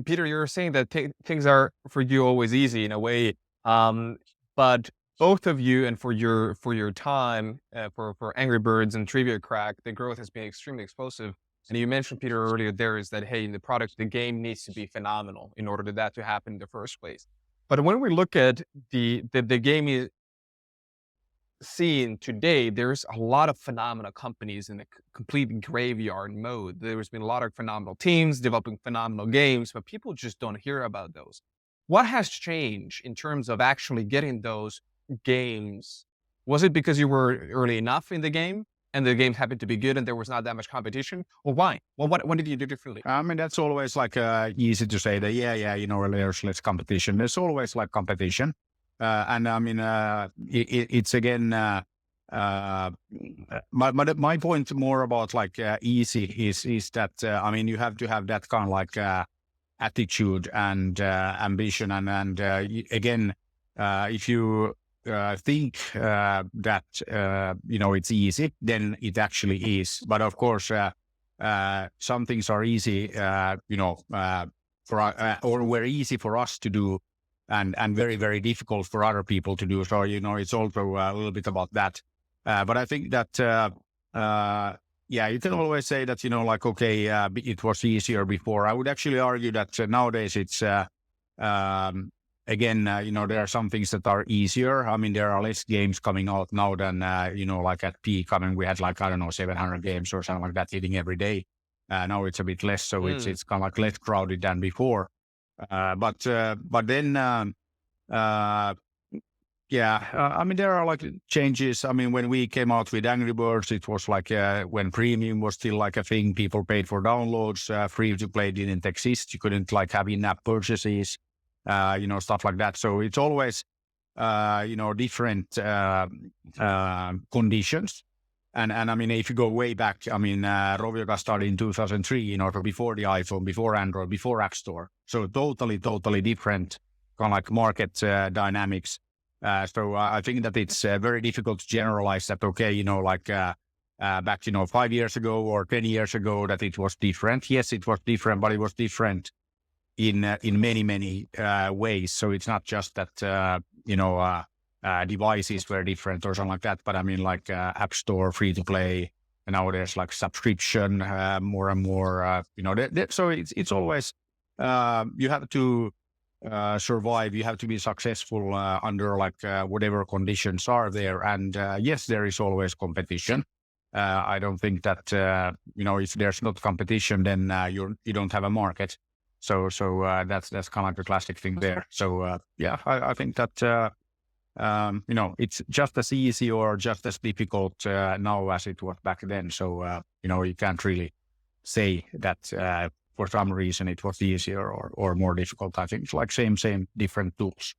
Peter, you were saying that things are for you always easy in a way, but both of you and for your time for Angry Birds and Trivia Crack, the growth has been extremely explosive. And you mentioned, Peter, earlier there is that, hey, the product, the game needs to be phenomenal in order for that to happen in the first place. But when we look at the game scene today, there's a lot of phenomenal companies in a complete graveyard mode. There's been a lot of phenomenal teams developing phenomenal games, but people just don't hear about those. What has changed in terms of actually getting those games? Was it because you were early enough in the game and the game happened to be good and there was not that much competition? Or why? Well, what did you do differently? I mean, that's always like easy to say that, there's less competition. There's always like competition. And I mean, it's again, my point more about like easy is that, I mean, you have to have that kind of like attitude and ambition. And again, if you think that, it's easy, then it actually is. But of course, some things are easy, or were easy for us to do and very, very difficult for other people to do. So, it's also a little bit about that. But I think that, you can always say that, okay, it was easier before. I would actually argue that nowadays it's, again, there are some things that are easier. I mean, there are less games coming out now than, like at peak. I mean, we had like, 700 games or something like that hitting every day. Now it's a bit less. So it's kind of like less crowded than before. But then, I mean, there are like changes. I mean, when we came out with Angry Birds, it was like when premium was still like a thing, people paid for downloads, free to play didn't exist. You couldn't like have in-app purchases, stuff like that. So it's always, different conditions. And I mean, if you go way back, I mean, Rovioka started in 2003, before the iPhone, before Android, before App Store. So totally different kind of like market dynamics. So I think that it's very difficult to generalize that, okay, back, 5 years ago or 10 years ago that it was different. Yes, it was different, but it was different in many ways. So it's not just that, devices were different or something like that. But I mean, like App Store, free to play, and now there's like subscription, more and more, so it's always, you have to survive. You have to be successful under like whatever conditions are there. And yes, there is always competition. I don't think that, if there's not competition, then you don't have a market. So that's kind of like the classic thing there. So I think that, it's just as easy or just as difficult now as it was back then. So, you can't really say that for some reason it was easier or more difficult. I think it's like same, different tools.